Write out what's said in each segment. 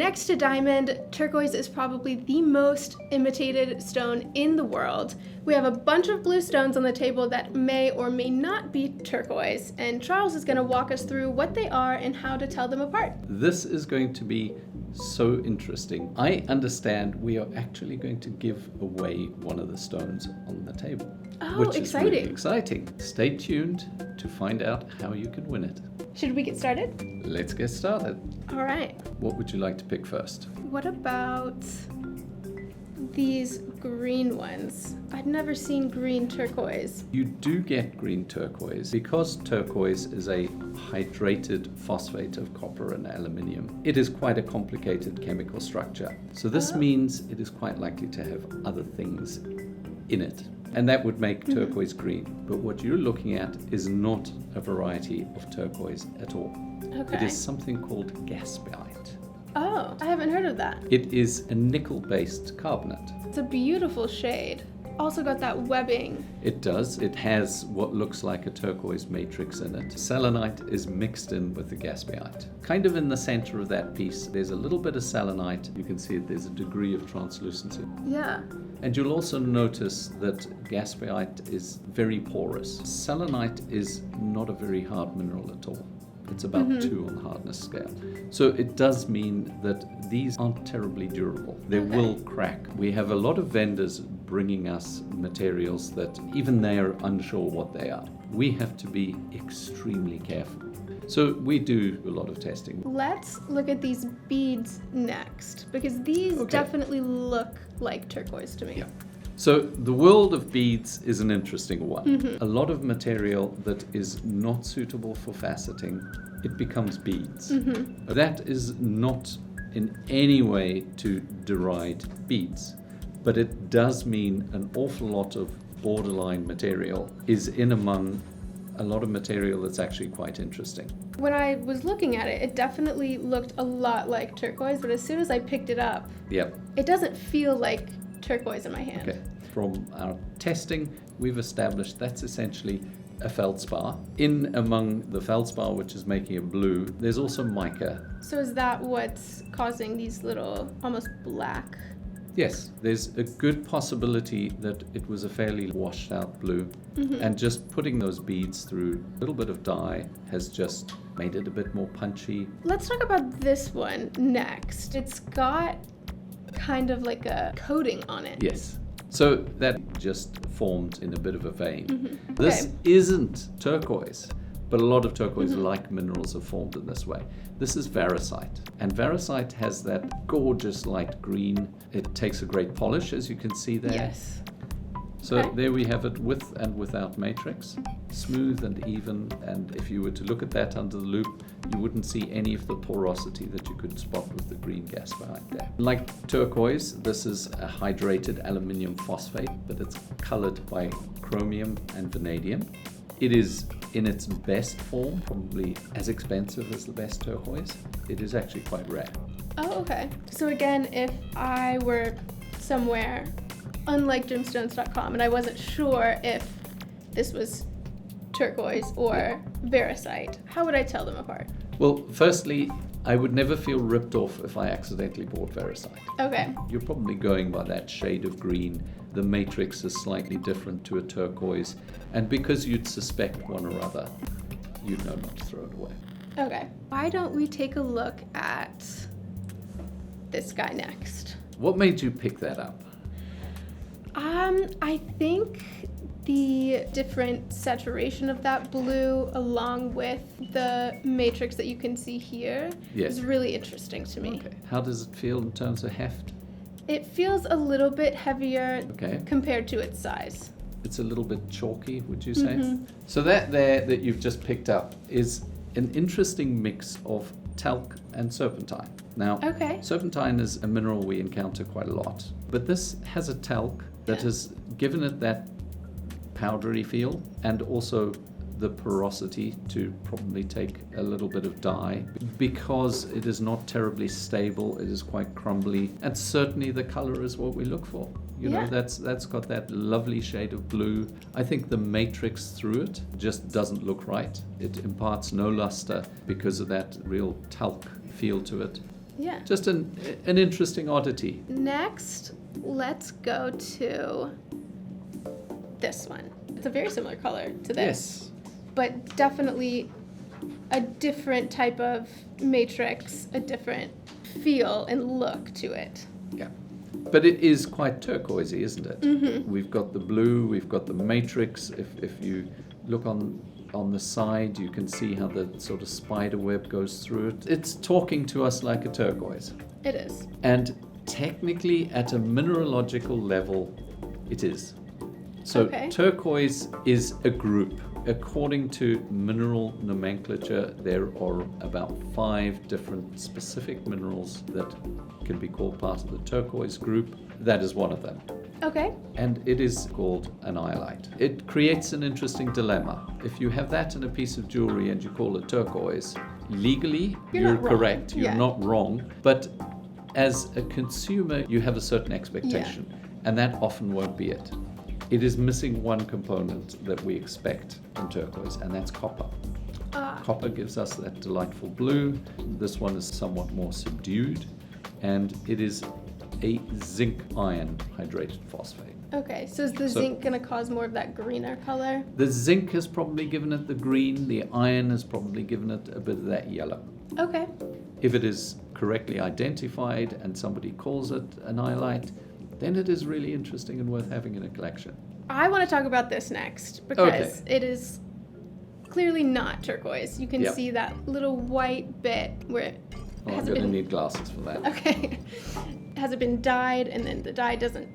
Next to diamond, turquoise is probably the most imitated stone in the world. We have a bunch of blue stones on the table that may or may not be turquoise, and Charles is going to walk us through what they are and how to tell them apart. This is going to be so interesting. I understand we are actually going to give away one of the stones on the table. Oh, which exciting. is really exciting. Stay tuned to find out how you can win it. Should we get started? Let's get started. All right. What would you like to pick first? What about these green ones? I'd never seen green turquoise. You do get green turquoise because turquoise is a hydrated phosphate of copper and aluminium. It is quite a complicated chemical structure. So this means it is quite likely to have other things in it. And that would make turquoise green. But what you're looking at is not a variety of turquoise at all. Okay. It is something called gaspite. Oh, I haven't heard of that. It is a nickel-based carbonate. It's a beautiful shade. Also got that webbing. It does. It has what looks like a turquoise matrix in it. Selenite is mixed in with the gaspite. Kind of in the center of that piece, there's a little bit of selenite. You can see there's a degree of translucency. Yeah. And you'll also notice that gaspite is very porous. Selenite is not a very hard mineral at all. It's about 2 on the hardness scale. So it does mean that these aren't terribly durable. They will crack. We have a lot of vendors bringing us materials that even they are unsure what they are. We have to be extremely careful. So we do a lot of testing. Let's look at these beads next, because these definitely look like turquoise to me. Yeah. So the world of beads is an interesting one. A lot of material that is not suitable for faceting, it becomes beads. That is not in any way to deride beads, but it does mean an awful lot of borderline material is in among a lot of material that's actually quite interesting. When I was looking at it, it definitely looked a lot like turquoise, but as soon as I picked it up, it doesn't feel like turquoise in my hand. Okay. From our testing, we've established that's essentially a feldspar. In among the feldspar, which is making it blue, there's also mica. So is that what's causing these little, almost black? Yes, there's a good possibility that it was a fairly washed out blue. And just putting those beads through a little bit of dye has just made it a bit more punchy. Let's talk about this one next. It's got kind of like a coating on it. Yes. So that just formed in a bit of a vein. This isn't turquoise, but a lot of turquoise-like minerals are formed in this way. This is variscite, and variscite has that gorgeous light green. It takes a great polish, as you can see there. Yes. So there we have it with and without matrix, smooth and even, and if you were to look at that under the loupe, you wouldn't see any of the porosity that you could spot with the green gaspite there. Like turquoise, this is a hydrated aluminium phosphate, but it's colored by chromium and vanadium. It is in its best form, probably as expensive as the best turquoise. It is actually quite rare. Oh, okay. So again, if I were somewhere unlike gemstones.com and I wasn't sure if this was turquoise or variscite, how would I tell them apart? Well, firstly, I would never feel ripped off if I accidentally bought variscite. Okay. You're probably going by that shade of green. The matrix is slightly different to a turquoise, and because you'd suspect one or other, you'd know not to throw it away. Okay. Why don't we take a look at this guy next? What made you pick that up? I think the different saturation of that blue along with the matrix that you can see here is really interesting to me. Okay. How does it feel in terms of heft? It feels a little bit heavier compared to its size. It's a little bit chalky, would you say? So that there that you've just picked up is an interesting mix of talc and serpentine. Now, serpentine is a mineral we encounter quite a lot, but this has a talc that has given it that powdery feel and also the porosity to probably take a little bit of dye. Because it is not terribly stable, it is quite crumbly, and certainly the color is what we look for. You know, that's got that lovely shade of blue. I think the matrix through it just doesn't look right. It imparts no luster because of that real talc feel to it. Yeah. Just an interesting oddity. Next, let's go to this one. It's a very similar color to this. Yes. But definitely a different type of matrix, a different feel and look to it. Yeah. But it is quite turquoisey, isn't it? Mm-hmm. We've got the blue, we've got the matrix. If you look on the side, you can see how the sort of spider web goes through it. It's talking to us like a turquoise. It is. And technically, at a mineralogical level, it is. So turquoise is a group. According to mineral nomenclature, there are about 5 different specific minerals that can be called part of the turquoise group. That is one of them. Okay. And it is called an iolite. It creates an interesting dilemma. If you have that in a piece of jewelry and you call it turquoise, legally you're correct. You're not wrong. But as a consumer, you have a certain expectation, and that often won't be it. It is missing one component that we expect in turquoise, and that's copper. Copper gives us that delightful blue. This one is somewhat more subdued, and it is a zinc iron hydrated phosphate. Okay, so is the zinc going to cause more of that greener color? The zinc has probably given it the green, the iron has probably given it a bit of that yellow. Okay. If it is correctly identified and somebody calls it an iolite, then it is really interesting and worth having in a collection. I want to talk about this next because it is clearly not turquoise. You can see that little white bit where it I'm going to need glasses for that. Okay. Has it been dyed and then the dye doesn't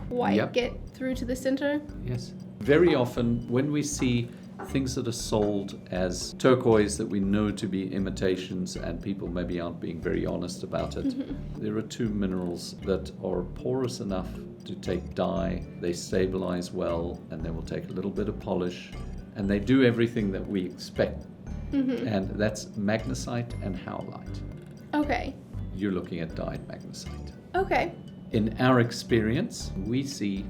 quite get through to the center? Yes. Very often when we see things that are sold as turquoise that we know to be imitations and people maybe aren't being very honest about it, there are 2 minerals that are porous enough to take dye, they stabilize well, and they will take a little bit of polish, and they do everything that we expect. And that's magnesite and howlite. Okay. You're looking at dyed magnesite. Okay. In our experience, we see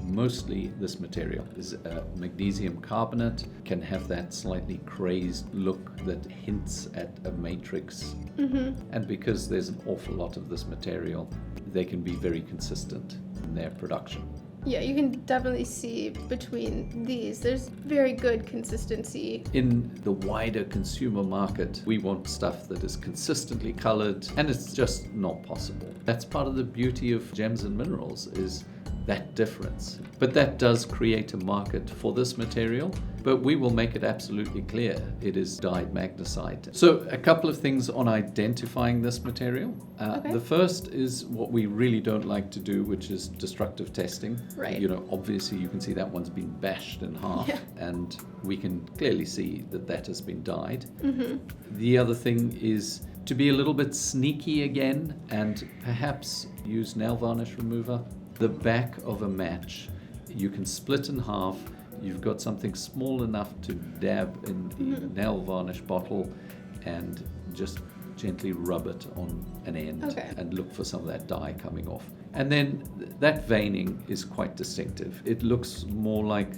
mostly this material is magnesium carbonate, can have that slightly crazed look that hints at a matrix. And because there's an awful lot of this material, they can be very consistent in their production. Yeah, you can definitely see between these, there's very good consistency. In the wider consumer market, we want stuff that is consistently colored, and it's just not possible. That's part of the beauty of gems and minerals, is that difference. But that does create a market for this material, but we will make it absolutely clear it is dyed magnesite. So a couple of things on identifying this material. The first is what we really don't like to do, which is destructive testing. Right. You know, obviously you can see that one's been bashed in half, and we can clearly see that that has been dyed. The other thing is to be a little bit sneaky again and perhaps use nail varnish remover. The back of a match, you can split in half. You've got something small enough to dab in the nail varnish bottle and just gently rub it on an end and look for some of that dye coming off. And then that veining is quite distinctive. It looks more like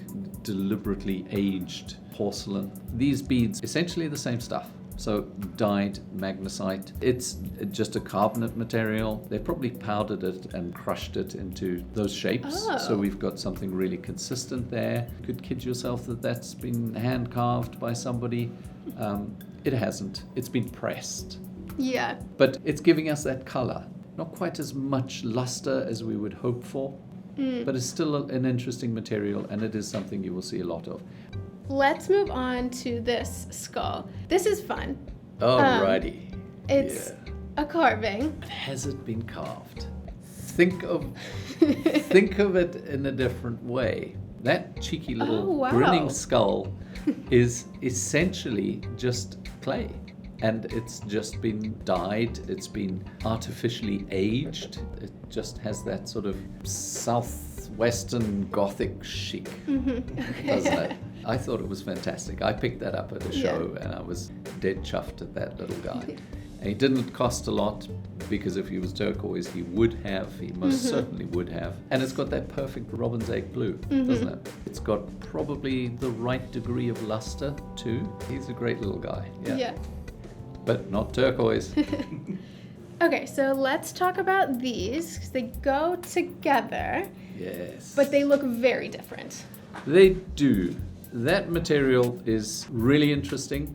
deliberately aged porcelain. These beads, essentially the same stuff. So dyed magnesite. It's just a carbonate material. They probably powdered it and crushed it into those shapes. So we've got something really consistent there. You could kid yourself that that's been hand carved by somebody. It hasn't. It's been pressed. Yeah. But it's giving us that color. Not quite as much luster as we would hope for, but it's still an interesting material, and it is something you will see a lot of. Let's move on to this skull. This is fun. Alrighty. It's a carving. But has it been carved? Think of it in a different way. That cheeky little grinning skull is essentially just clay. And it's just been dyed, it's been artificially aged. It just has that sort of southwestern Gothic chic, doesn't it? I thought it was fantastic. I picked that up at a show and I was dead chuffed at that little guy. And he didn't cost a lot, because if he was turquoise, he most certainly would have. And it's got that perfect robin's egg blue, doesn't it? It's got probably the right degree of luster too. He's a great little guy. Yeah. But not turquoise. Okay, so let's talk about these, because they go together. Yes. But they look very different. They do. That material is really interesting,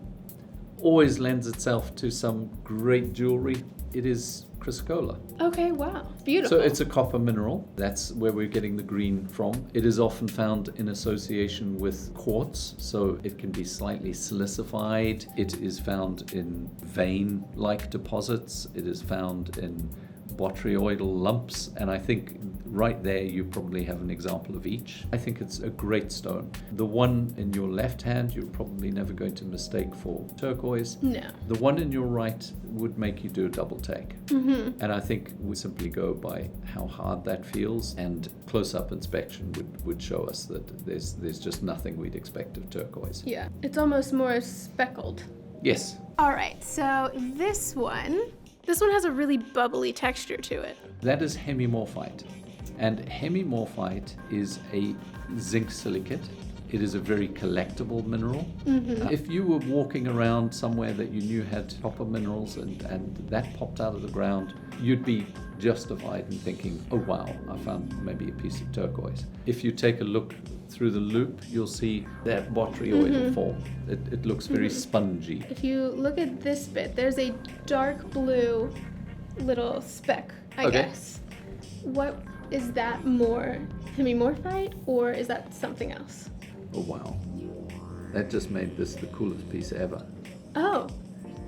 always lends itself to some great jewelry. It is chrysocolla. Okay, wow. Beautiful. So it's a copper mineral. That's where we're getting the green from. It is often found in association with quartz, so it can be slightly silicified. It is found in vein-like deposits. It is found in botryoidal lumps, and I think right there you probably have an example of each. I think it's a great stone. The one in your left hand you're probably never going to mistake for turquoise. No. The one in your right would make you do a double take. Mm-hmm. And I think we simply go by how hard that feels, and close-up inspection would show us that there's just nothing we'd expect of turquoise. Yeah, it's almost more speckled. Yes. All right, so this one has a really bubbly texture to it. That is hemimorphite. And hemimorphite is a zinc silicate. It is a very collectible mineral. Mm-hmm. If you were walking around somewhere that you knew had copper minerals and that popped out of the ground, you'd be justified in thinking, oh wow, I found maybe a piece of turquoise. If you take a look through the loop, you'll see that botryoidal form. It looks very spongy. If you look at this bit, there's a dark blue little speck, I guess. What is that, more hemimorphite, or is that something else? Oh wow, that just made this the coolest piece ever. Oh.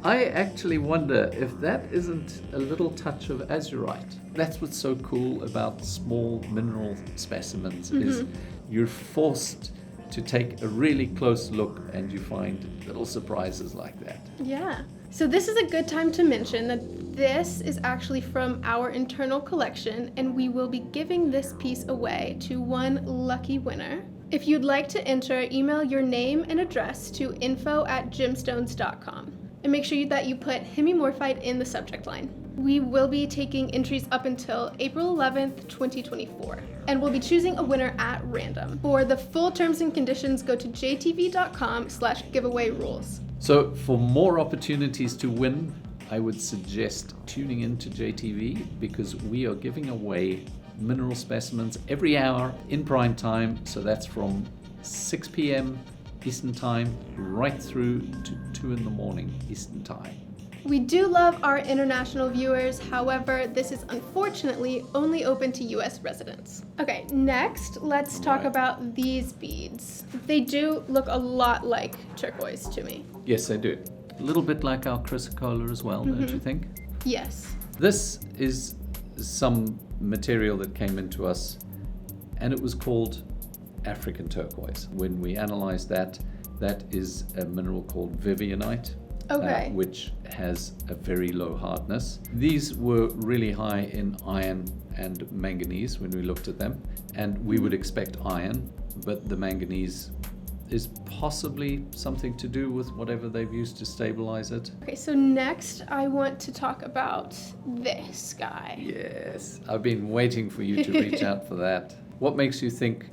I actually wonder if that isn't a little touch of azurite. That's what's so cool about small mineral specimens, is you're forced to take a really close look and you find little surprises like that. Yeah. So this is a good time to mention that this is actually from our internal collection, and we will be giving this piece away to one lucky winner. If you'd like to enter, email your name and address to info@gemstones.com. And make sure that you put hemimorphite in the subject line. We will be taking entries up until April 11th, 2024. And we'll be choosing a winner at random. For the full terms and conditions, go to jtv.com/giveaway rules. So for more opportunities to win, I would suggest tuning into JTV, because we are giving away mineral specimens every hour in prime time. So that's from 6 p.m. Eastern Time right through to 2 in the morning Eastern Time. We do love our international viewers, however, this is unfortunately only open to US residents. Okay, next, let's talk about these beads. They do look a lot like turquoise to me. Yes, they do. A little bit like our chrysocolla as well, don't you think? Yes. This is some material that came into us, and it was called African turquoise. When we analyzed that is a mineral called vivianite, which has a very low hardness. These were really high in iron and manganese when we looked at them, and we would expect iron, but the manganese is possibly something to do with whatever they've used to stabilize it. Okay, so next I want to talk about this guy. Yes, I've been waiting for you to reach out for that. What makes you think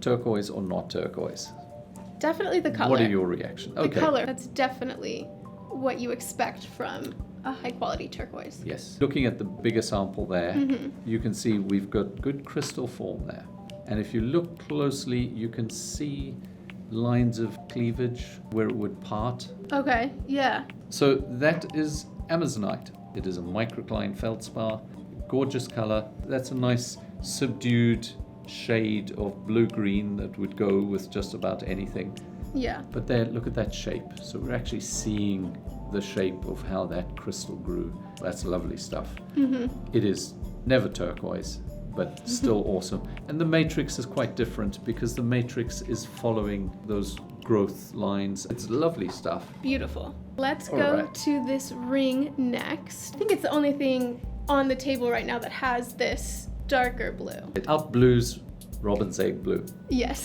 turquoise or not turquoise? Definitely the color. What are your reactions? The color, that's definitely what you expect from a high quality turquoise. Yes. Looking at the bigger sample there, you can see we've got good crystal form there. And if you look closely, you can see lines of cleavage where it would part. Okay, yeah. So that is amazonite. It is a microcline feldspar, gorgeous color. That's a nice subdued shade of blue-green that would go with just about anything. Yeah. But there, look at that shape. So we're actually seeing the shape of how that crystal grew. That's lovely stuff. It is never turquoise, but still awesome. And the matrix is quite different because the matrix is following those growth lines. It's lovely stuff. Beautiful. Let's go to this ring next. I think it's the only thing on the table right now that has this darker blue. It outblues robin's egg blue. Yes.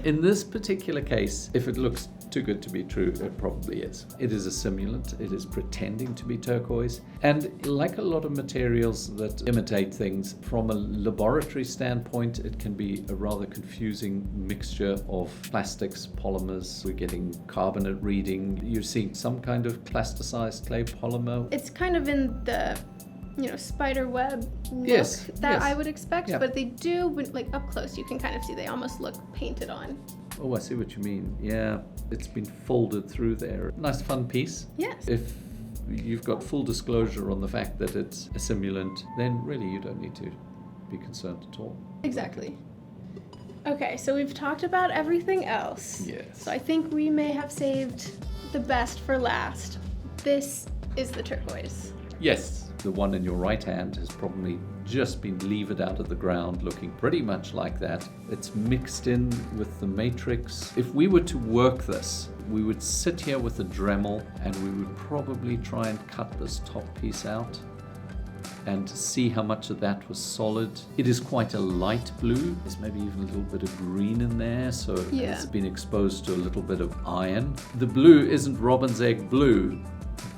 In this particular case, if it looks too good to be true, it probably is. It is a simulant. It is pretending to be turquoise. And like a lot of materials that imitate things, from a laboratory standpoint, it can be a rather confusing mixture of plastics, polymers. We're getting carbonate reading. You're seeing some kind of plasticized clay polymer. It's kind of in the spider web look that I would expect, but they do, like up close, you can kind of see they almost look painted on. Oh, I see what you mean. Yeah, it's been folded through there. Nice fun piece. Yes. If you've got full disclosure on the fact that it's a simulant, then really you don't need to be concerned at all. Exactly. Okay, so we've talked about everything else. Yes. So I think we may have saved the best for last. This is the turquoise. Yes. The one in your right hand has probably just been levered out of the ground, looking pretty much like that. It's mixed in with the matrix. If we were to work this, we would sit here with a Dremel and we would probably try and cut this top piece out and see how much of that was solid. It is quite a light blue. There's maybe even a little bit of green in there, so it's been exposed to a little bit of iron. The blue isn't robin's egg blue,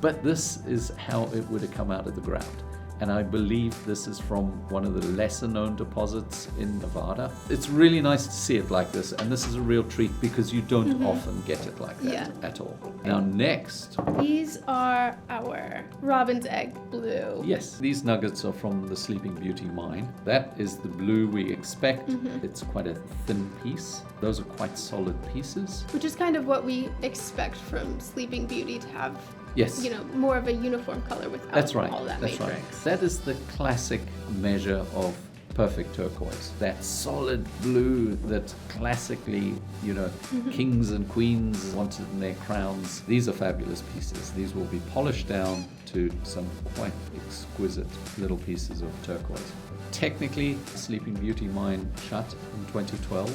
but this is how it would have come out of the ground. And I believe this is from one of the lesser known deposits in Nevada. It's really nice to see it like this, and this is a real treat because you don't often get it like that at all. Now next. These are our robin's egg blue. Yes, these nuggets are from the Sleeping Beauty mine. That is the blue we expect. It's quite a thin piece. Those are quite solid pieces. Which is kind of what we expect from Sleeping Beauty, to have more of a uniform color without all that matrix. Right. That is the classic measure of perfect turquoise. That solid blue that classically, kings and queens wanted in their crowns. These are fabulous pieces. These will be polished down to some quite exquisite little pieces of turquoise. Technically, Sleeping Beauty mine shut in 2012.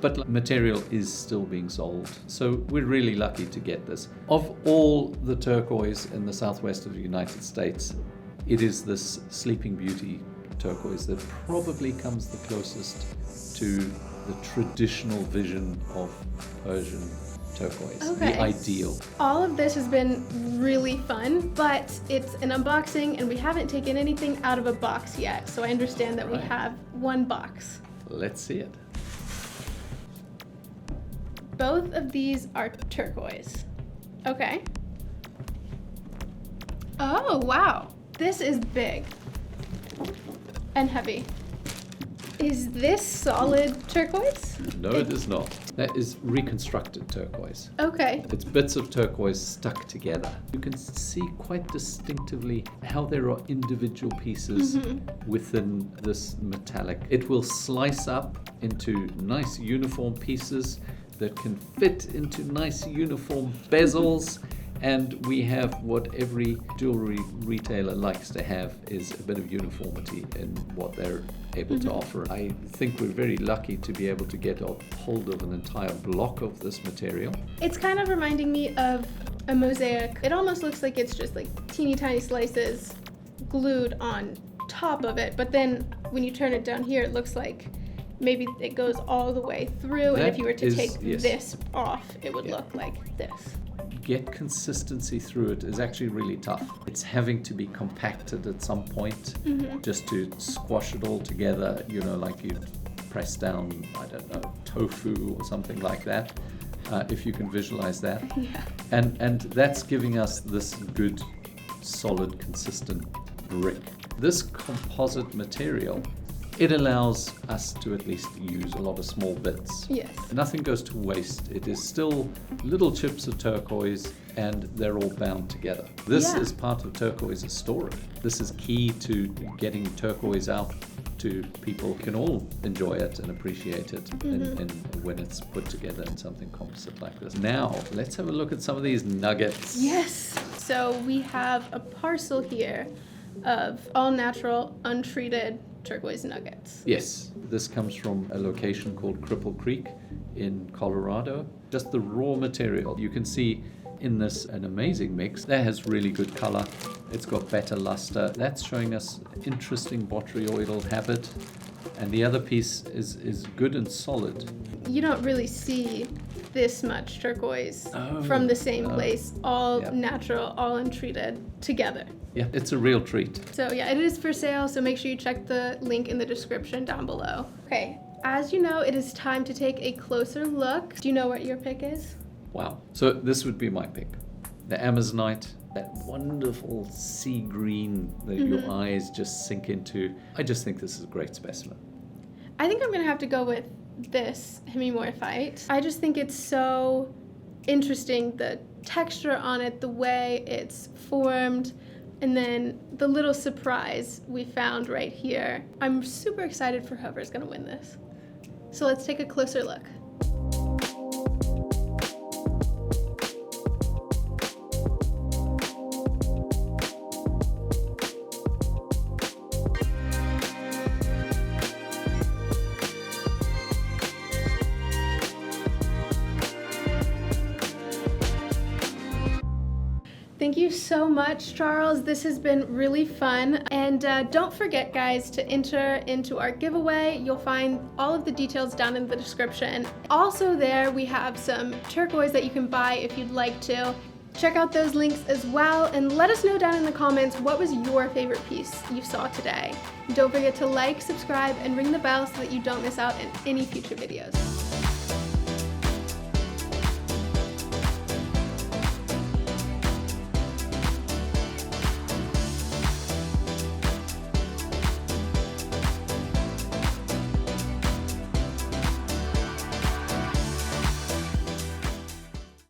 But material is still being sold. So we're really lucky to get this. Of all the turquoise in the southwest of the United States, it is this Sleeping Beauty turquoise that probably comes the closest to the traditional vision of Persian turquoise, the ideal. All of this has been really fun, but it's an unboxing and we haven't taken anything out of a box yet. So I understand that we have one box. Let's see it. Both of these are turquoise. Okay. Oh, wow. This is big and heavy. Is this solid turquoise? No, it is not. That is reconstructed turquoise. Okay. It's bits of turquoise stuck together. You can see quite distinctively how there are individual pieces within this metallic. It will slice up into nice uniform pieces that can fit into nice uniform bezels, and we have what every jewelry retailer likes to have, is a bit of uniformity in what they're able to offer. I think we're very lucky to be able to get a hold of an entire block of this material. It's kind of reminding me of a mosaic. It almost looks like it's just like teeny tiny slices glued on top of it, but then when you turn it down here, it looks like maybe it goes all the way through, and if you were to take this off, it would look like this. Get consistency through it is actually really tough. It's having to be compacted at some point just to squash it all together, like you'd press down, I don't know, tofu or something like that, if you can visualize that. Yeah. And that's giving us this good, solid, consistent brick. This composite material, it allows us to at least use a lot of small bits. Yes. Nothing goes to waste. It is still little chips of turquoise, and they're all bound together. This is part of turquoise's story. This is key to getting turquoise out to people who can all enjoy it and appreciate it and when it's put together in something composite like this. Now, let's have a look at some of these nuggets. Yes. So we have a parcel here of all natural, untreated turquoise nuggets. Yes, this comes from a location called Cripple Creek in Colorado. Just the raw material. You can see in this an amazing mix. That has really good color. It's got better luster. That's showing us interesting botryoidal habit. And the other piece is good and solid. You don't really see this much turquoise from the same place, all natural, all untreated, together. Yeah, it's a real treat. So yeah, it is for sale, so make sure you check the link in the description down below. Okay, as you know, it is time to take a closer look. Do you know what your pick is? Wow. So this would be my pick. The Amazonite that wonderful sea green that your eyes just sink into. I just think this is a great specimen. I think I'm going to have to go with this hemimorphite. I just think it's so interesting, the texture on it, the way it's formed, and then the little surprise we found right here. I'm super excited for whoever's going to win this. So let's take a closer look. Thank you so much, Charles. This has been really fun. And don't forget, guys, to enter into our giveaway. You'll find all of the details down in the description. Also there, we have some turquoise that you can buy if you'd like to. Check out those links as well, and let us know down in the comments what was your favorite piece you saw today. Don't forget to like, subscribe, and ring the bell so that you don't miss out on any future videos.